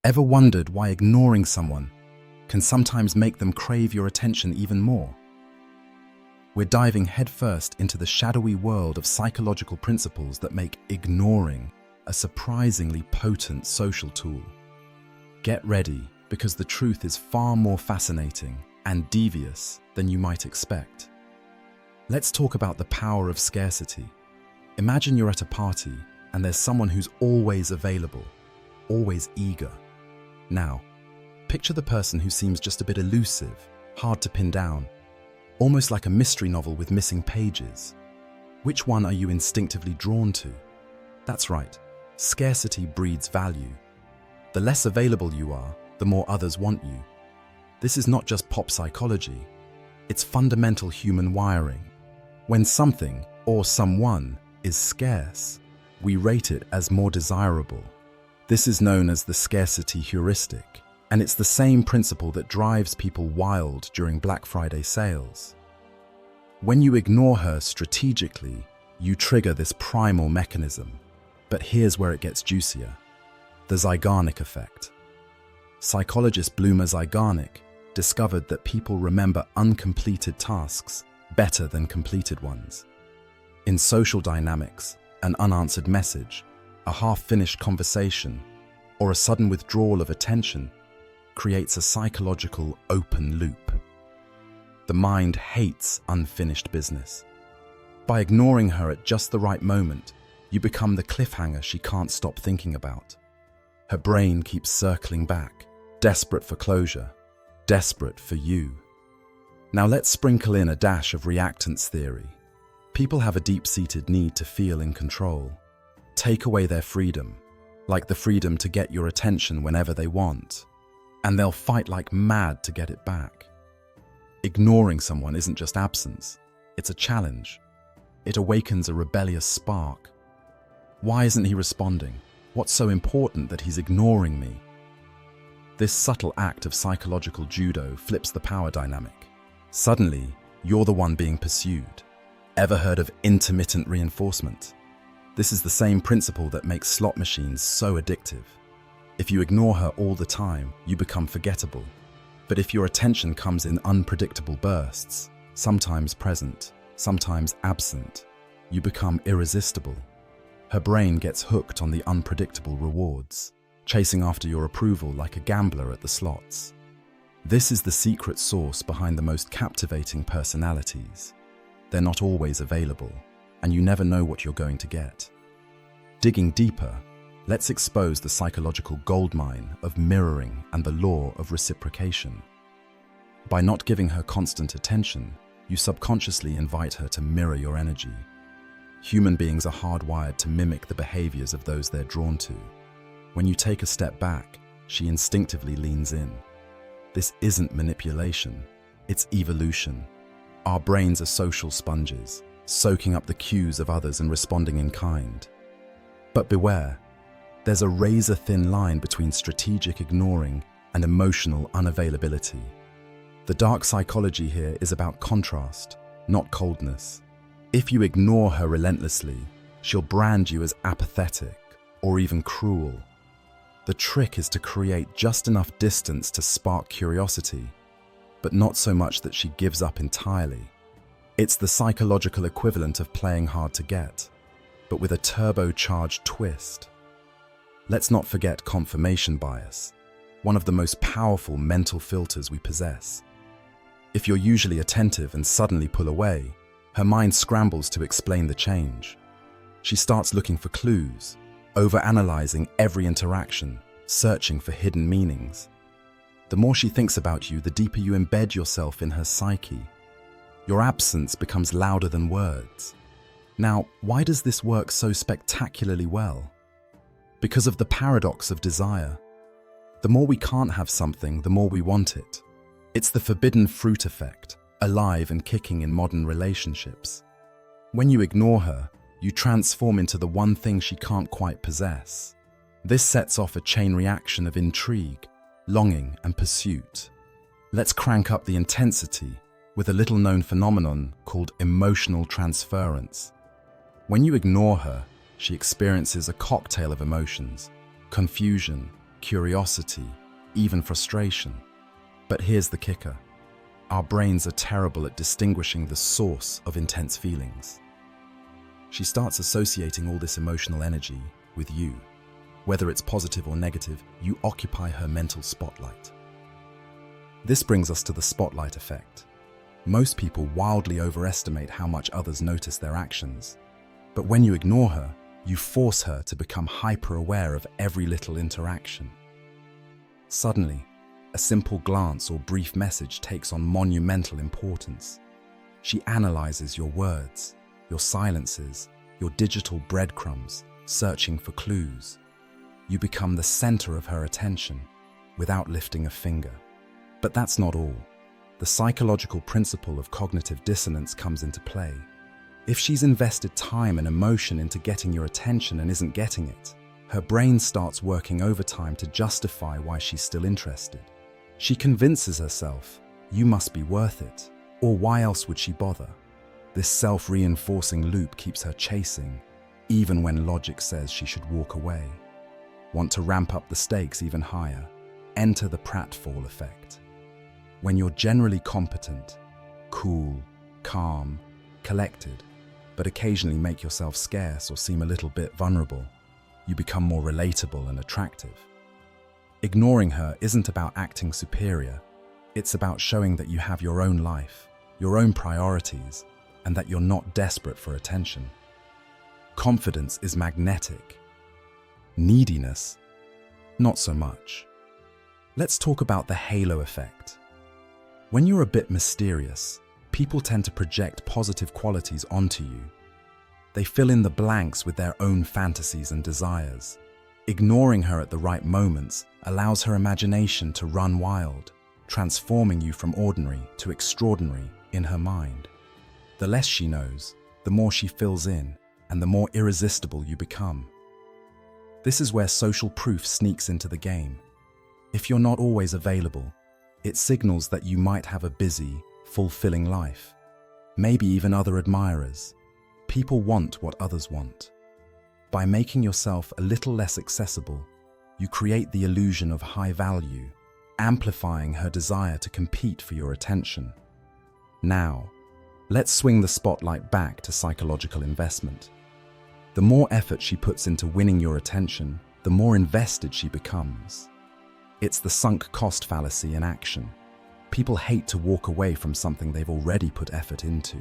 Ever wondered why ignoring someone can sometimes make them crave your attention even more? We're diving headfirst into the shadowy world of psychological principles that make ignoring a surprisingly potent social tool. Get ready, because the truth is far more fascinating and devious than you might expect. Let's talk about the power of scarcity. Imagine you're at a party and there's someone who's always available, always eager. Now, picture the person who seems just a bit elusive, hard to pin down, almost like a mystery novel with missing pages. Which one are you instinctively drawn to? That's right, scarcity breeds value. The less available you are, the more others want you. This is not just pop psychology, it's fundamental human wiring. When something or someone is scarce, we rate it as more desirable. This is known as the scarcity heuristic, and it's the same principle that drives people wild during Black Friday sales. When you ignore her strategically, you trigger this primal mechanism. But here's where it gets juicier: the Zeigarnik effect. Psychologist Bloomer Zeigarnik discovered that people remember uncompleted tasks better than completed ones. In social dynamics, an unanswered message, a half-finished conversation, or a sudden withdrawal of attention creates a psychological open loop. The mind hates unfinished business. By ignoring her at just the right moment, you become the cliffhanger she can't stop thinking about. Her brain keeps circling back, desperate for closure, desperate for you. Now let's sprinkle in a dash of reactance theory. People have a deep-seated need to feel in control. Take away their freedom, like the freedom to get your attention whenever they want, and they'll fight like mad to get it back. Ignoring someone isn't just absence, it's a challenge. It awakens a rebellious spark. Why isn't he responding? What's so important that he's ignoring me? This subtle act of psychological judo flips the power dynamic. Suddenly, you're the one being pursued. Ever heard of intermittent reinforcement? This is the same principle that makes slot machines so addictive. If you ignore her all the time, you become forgettable. But if your attention comes in unpredictable bursts, sometimes present, sometimes absent, you become irresistible. Her brain gets hooked on the unpredictable rewards, chasing after your approval like a gambler at the slots. This is the secret sauce behind the most captivating personalities. They're not always available, and you never know what you're going to get. Digging deeper, let's expose the psychological goldmine of mirroring and the law of reciprocation. By not giving her constant attention, you subconsciously invite her to mirror your energy. Human beings are hardwired to mimic the behaviors of those they're drawn to. When you take a step back, she instinctively leans in. This isn't manipulation, it's evolution. Our brains are social sponges, soaking up the cues of others and responding in kind. But beware, there's a razor-thin line between strategic ignoring and emotional unavailability. The dark psychology here is about contrast, not coldness. If you ignore her relentlessly, she'll brand you as apathetic or even cruel. The trick is to create just enough distance to spark curiosity, but not so much that she gives up entirely. It's the psychological equivalent of playing hard to get, but with a turbocharged twist. Let's not forget confirmation bias, one of the most powerful mental filters we possess. If you're usually attentive and suddenly pull away, her mind scrambles to explain the change. She starts looking for clues, overanalyzing every interaction, searching for hidden meanings. The more she thinks about you, the deeper you embed yourself in her psyche. Your absence becomes louder than words. Now, why does this work so spectacularly well? Because of the paradox of desire. The more we can't have something, the more we want it. It's the forbidden fruit effect, alive and kicking in modern relationships. When you ignore her, you transform into the one thing she can't quite possess. This sets off a chain reaction of intrigue, longing, and pursuit. Let's crank up the intensity with a little-known phenomenon called emotional transference. When you ignore her, she experiences a cocktail of emotions: confusion, curiosity, even frustration. But here's the kicker. Our brains are terrible at distinguishing the source of intense feelings. She starts associating all this emotional energy with you. Whether it's positive or negative, you occupy her mental spotlight. This brings us to the spotlight effect. Most people wildly overestimate how much others notice their actions. But when you ignore her, you force her to become hyper-aware of every little interaction. Suddenly, a simple glance or brief message takes on monumental importance. She analyzes your words, your silences, your digital breadcrumbs, searching for clues. You become the center of her attention without lifting a finger. But that's not all. The psychological principle of cognitive dissonance comes into play. If she's invested time and emotion into getting your attention and isn't getting it, her brain starts working overtime to justify why she's still interested. She convinces herself, you must be worth it, or why else would she bother? This self-reinforcing loop keeps her chasing, even when logic says she should walk away. Want to ramp up the stakes even higher? Enter the pratfall effect. When you're generally competent, cool, calm, collected, but occasionally make yourself scarce or seem a little bit vulnerable, you become more relatable and attractive. Ignoring her isn't about acting superior. It's about showing that you have your own life, your own priorities, and that you're not desperate for attention. Confidence is magnetic. Neediness, not so much. Let's talk about the halo effect. When you're a bit mysterious, people tend to project positive qualities onto you. They fill in the blanks with their own fantasies and desires. Ignoring her at the right moments allows her imagination to run wild, transforming you from ordinary to extraordinary in her mind. The less she knows, the more she fills in, and the more irresistible you become. This is where social proof sneaks into the game. If you're not always available, it signals that you might have a busy, fulfilling life. Maybe even other admirers. People want what others want. By making yourself a little less accessible, you create the illusion of high value, amplifying her desire to compete for your attention. Now, let's swing the spotlight back to psychological investment. The more effort she puts into winning your attention, the more invested she becomes. It's the sunk cost fallacy in action. People hate to walk away from something they've already put effort into.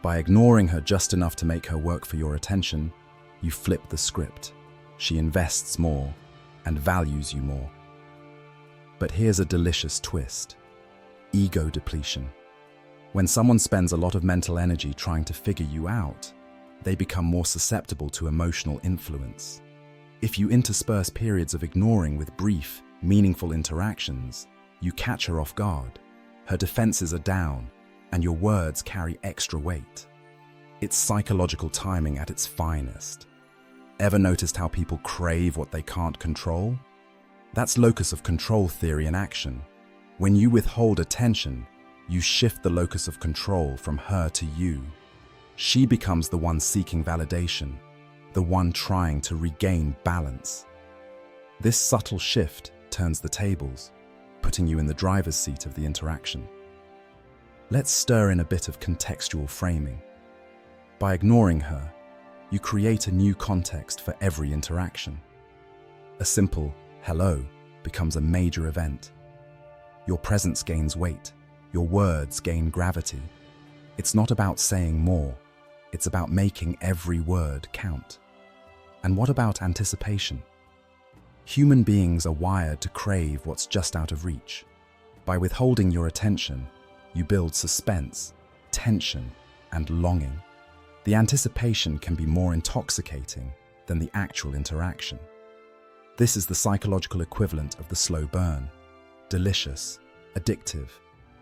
By ignoring her just enough to make her work for your attention, you flip the script. She invests more and values you more. But here's a delicious twist. Ego depletion. When someone spends a lot of mental energy trying to figure you out, they become more susceptible to emotional influence. If you intersperse periods of ignoring with brief, meaningful interactions, you catch her off guard. Her defenses are down, and your words carry extra weight. It's psychological timing at its finest. Ever noticed how people crave what they can't control? That's locus of control theory in action. When you withhold attention, you shift the locus of control from her to you. She becomes the one seeking validation, the one trying to regain balance. This subtle shift turns the tables, putting you in the driver's seat of the interaction. Let's stir in a bit of contextual framing. By ignoring her, you create a new context for every interaction. A simple hello becomes a major event. Your presence gains weight, your words gain gravity. It's not about saying more, it's about making every word count. And what about anticipation? Human beings are wired to crave what's just out of reach. By withholding your attention, you build suspense, tension, and longing. The anticipation can be more intoxicating than the actual interaction. This is the psychological equivalent of the slow burn. Delicious, addictive,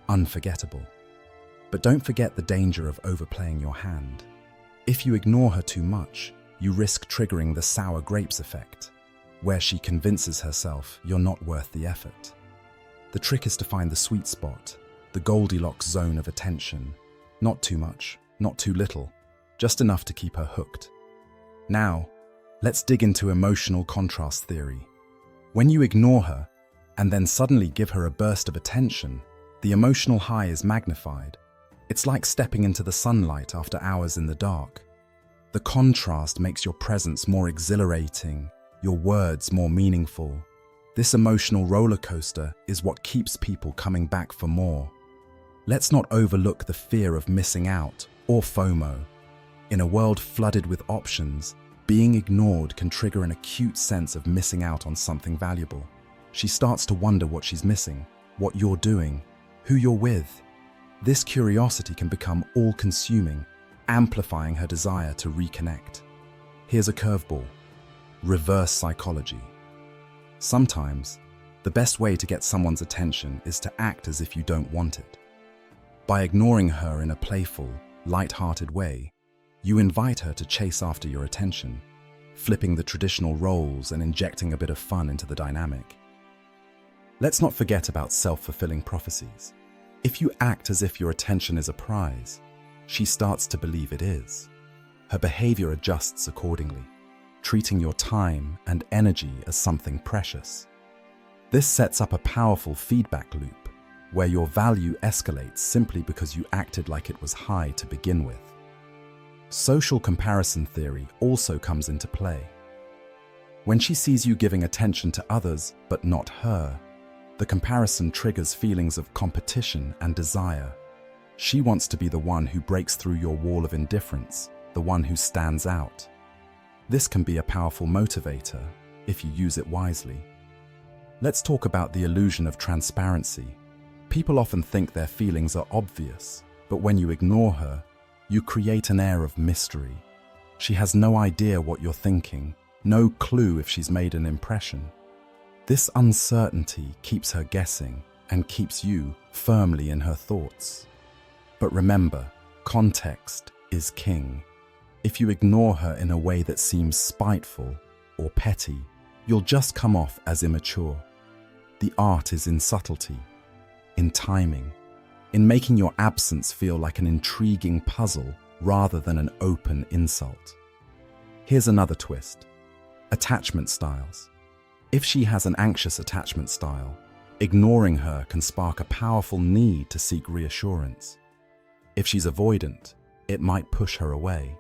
unforgettable. But don't forget the danger of overplaying your hand. If you ignore her too much, you risk triggering the sour grapes effect, where she convinces herself you're not worth the effort. The trick is to find the sweet spot, the Goldilocks zone of attention. Not too much, not too little, just enough to keep her hooked. Now, let's dig into emotional contrast theory. When you ignore her and then suddenly give her a burst of attention, the emotional high is magnified. It's like stepping into the sunlight after hours in the dark. The contrast makes your presence more exhilarating, your words more meaningful. This emotional roller coaster is what keeps people coming back for more. Let's not overlook the fear of missing out or FOMO. In a world flooded with options, being ignored can trigger an acute sense of missing out on something valuable. She starts to wonder what she's missing, what you're doing, who you're with. This curiosity can become all-consuming, amplifying her desire to reconnect. Here's a curveball: reverse psychology. Sometimes, the best way to get someone's attention is to act as if you don't want it. By ignoring her in a playful, light-hearted way, you invite her to chase after your attention, flipping the traditional roles and injecting a bit of fun into the dynamic. Let's not forget about self-fulfilling prophecies. If you act as if your attention is a prize, she starts to believe it is. Her behavior adjusts accordingly, treating your time and energy as something precious. This sets up a powerful feedback loop, where your value escalates simply because you acted like it was high to begin with. Social comparison theory also comes into play. When she sees you giving attention to others but not her, the comparison triggers feelings of competition and desire. She wants to be the one who breaks through your wall of indifference, the one who stands out. This can be a powerful motivator if you use it wisely. Let's talk about the illusion of transparency. People often think their feelings are obvious, but when you ignore her, you create an air of mystery. She has no idea what you're thinking, no clue if she's made an impression. This uncertainty keeps her guessing and keeps you firmly in her thoughts. But remember, context is king. If you ignore her in a way that seems spiteful or petty, you'll just come off as immature. The art is in subtlety, in timing, in making your absence feel like an intriguing puzzle rather than an open insult. Here's another twist: attachment styles. If she has an anxious attachment style, ignoring her can spark a powerful need to seek reassurance. If she's avoidant, it might push her away.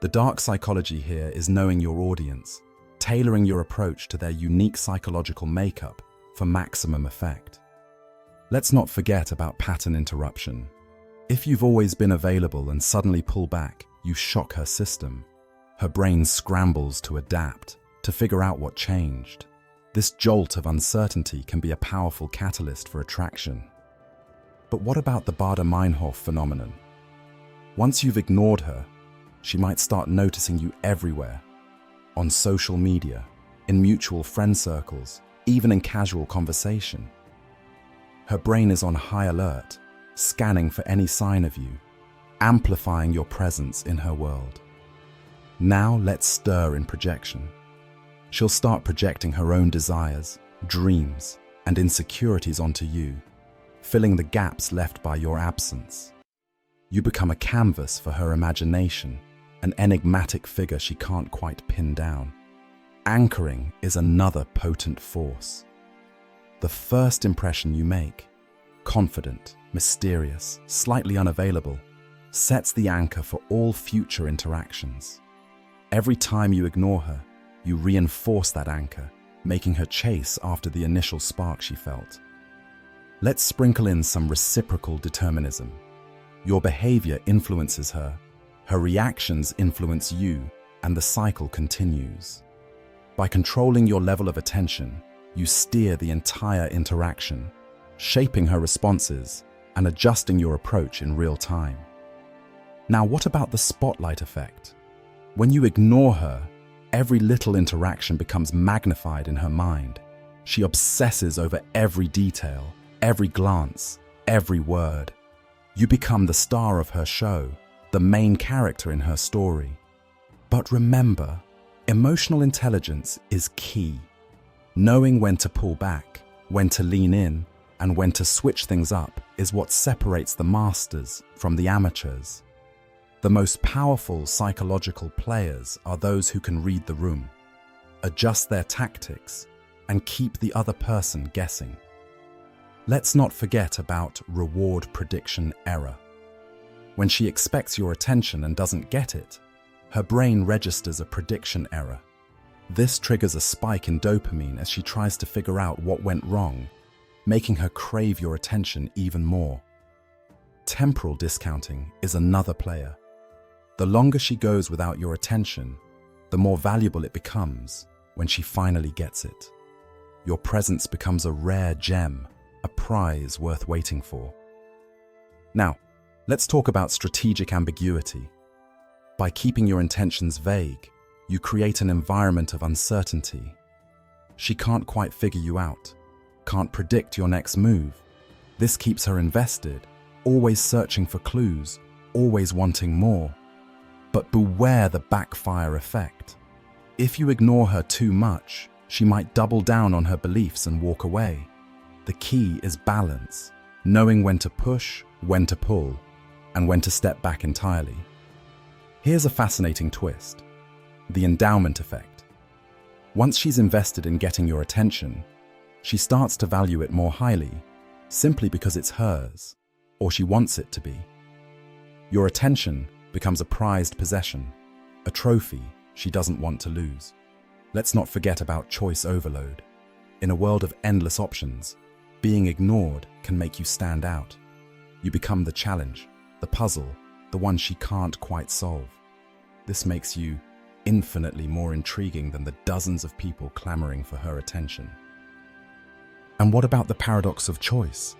The dark psychology here is knowing your audience, tailoring your approach to their unique psychological makeup for maximum effect. Let's not forget about pattern interruption. If you've always been available and suddenly pull back, you shock her system. Her brain scrambles to adapt, to figure out what changed. This jolt of uncertainty can be a powerful catalyst for attraction. But what about the Baader-Meinhof phenomenon? Once you've ignored her, she might start noticing you everywhere. On social media, in mutual friend circles, even in casual conversation. Her brain is on high alert, scanning for any sign of you, amplifying your presence in her world. Now let's stir in projection. She'll start projecting her own desires, dreams, and insecurities onto you, filling the gaps left by your absence. You become a canvas for her imagination, an enigmatic figure she can't quite pin down. Anchoring is another potent force. The first impression you make, confident, mysterious, slightly unavailable, sets the anchor for all future interactions. Every time you ignore her, you reinforce that anchor, making her chase after the initial spark she felt. Let's sprinkle in some reciprocal determinism. Your behavior influences her, her reactions influence you, and the cycle continues. By controlling your level of attention, you steer the entire interaction, shaping her responses and adjusting your approach in real time. Now, what about the spotlight effect? When you ignore her, every little interaction becomes magnified in her mind. She obsesses over every detail, every glance, every word. You become the star of her show, the main character in her story. But remember, emotional intelligence is key. Knowing when to pull back, when to lean in, and when to switch things up is what separates the masters from the amateurs. The most powerful psychological players are those who can read the room, adjust their tactics, and keep the other person guessing. Let's not forget about reward prediction error. When she expects your attention and doesn't get it, her brain registers a prediction error. This triggers a spike in dopamine as she tries to figure out what went wrong, making her crave your attention even more. Temporal discounting is another player. The longer she goes without your attention, the more valuable it becomes when she finally gets it. Your presence becomes a rare gem, a prize worth waiting for. Now, let's talk about strategic ambiguity. By keeping your intentions vague, you create an environment of uncertainty. She can't quite figure you out, can't predict your next move. This keeps her invested, always searching for clues, always wanting more. But beware the backfire effect. If you ignore her too much, she might double down on her beliefs and walk away. The key is balance, knowing when to push, when to pull, and when to step back entirely. Here's a fascinating twist: the endowment effect. Once she's invested in getting your attention, she starts to value it more highly, simply because it's hers, or she wants it to be. Your attention becomes a prized possession, a trophy she doesn't want to lose. Let's not forget about choice overload. In a world of endless options, being ignored can make you stand out. You become the challenge, the puzzle, the one she can't quite solve. This makes you infinitely more intriguing than the dozens of people clamoring for her attention. And what about the paradox of choice?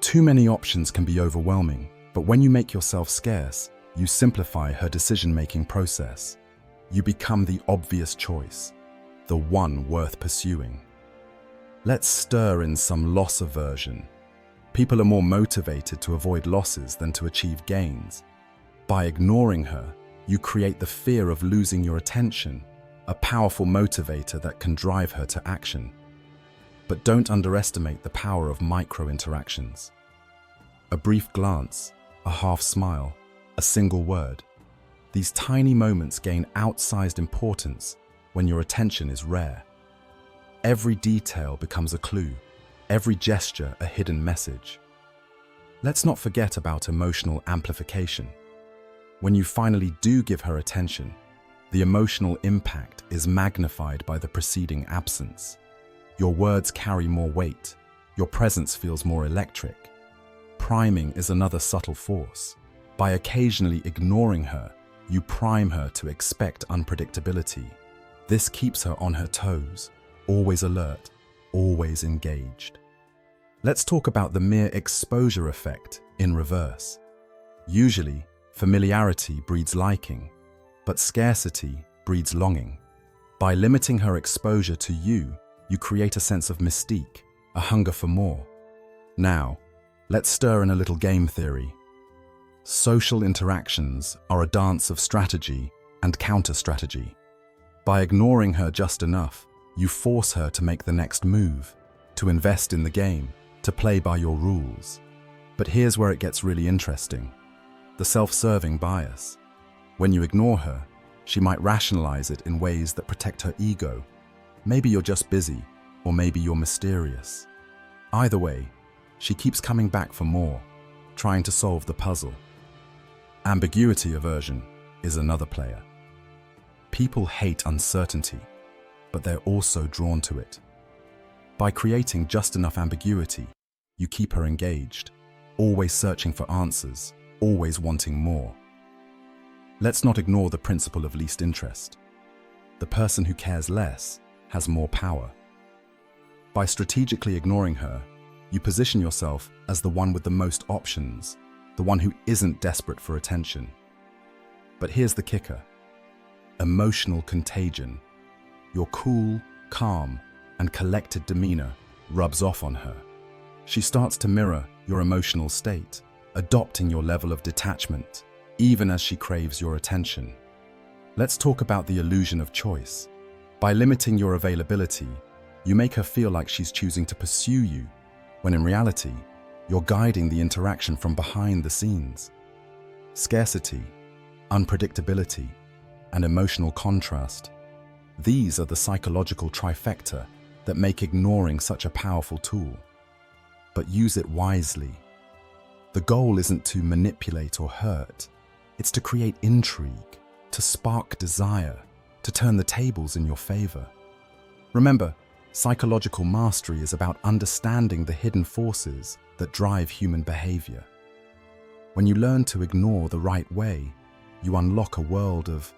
Too many options can be overwhelming, but when you make yourself scarce, you simplify her decision-making process. You become the obvious choice, the one worth pursuing. Let's stir in some loss aversion. People are more motivated to avoid losses than to achieve gains. By ignoring her, you create the fear of losing your attention, a powerful motivator that can drive her to action. But don't underestimate the power of micro-interactions. A brief glance, a half smile, a single word. These tiny moments gain outsized importance when your attention is rare. Every detail becomes a clue, every gesture a hidden message. Let's not forget about emotional amplification. When you finally do give her attention, the emotional impact is magnified by the preceding absence. Your words carry more weight, your presence feels more electric. Priming is another subtle force. By occasionally ignoring her, you prime her to expect unpredictability. This keeps her on her toes, always alert, always engaged. Let's talk about the mere exposure effect in reverse. Usually, familiarity breeds liking, but scarcity breeds longing. By limiting her exposure to you, you create a sense of mystique, a hunger for more. Now, let's stir in a little game theory. Social interactions are a dance of strategy and counter-strategy. By ignoring her just enough, you force her to make the next move, to invest in the game, to play by your rules. But here's where it gets really interesting. The self-serving bias. When you ignore her, she might rationalize it in ways that protect her ego. Maybe you're just busy, or maybe you're mysterious. Either way, she keeps coming back for more, trying to solve the puzzle. Ambiguity aversion is another player. People hate uncertainty, but they're also drawn to it. By creating just enough ambiguity, you keep her engaged, always searching for answers, always wanting more. Let's not ignore the principle of least interest. The person who cares less has more power. By strategically ignoring her, you position yourself as the one with the most options, the one who isn't desperate for attention. But here's the kicker: emotional contagion. Your cool, calm, and collected demeanor rubs off on her. She starts to mirror your emotional state, adopting your level of detachment, even as she craves your attention. Let's talk about the illusion of choice. By limiting your availability, you make her feel like she's choosing to pursue you, when in reality, you're guiding the interaction from behind the scenes. Scarcity, unpredictability, and emotional contrast. These are the psychological trifecta that make ignoring such a powerful tool. But use it wisely. The goal isn't to manipulate or hurt. It's to create intrigue, to spark desire, to turn the tables in your favor. Remember, psychological mastery is about understanding the hidden forces that drive human behavior. When you learn to ignore the right way, you unlock a world of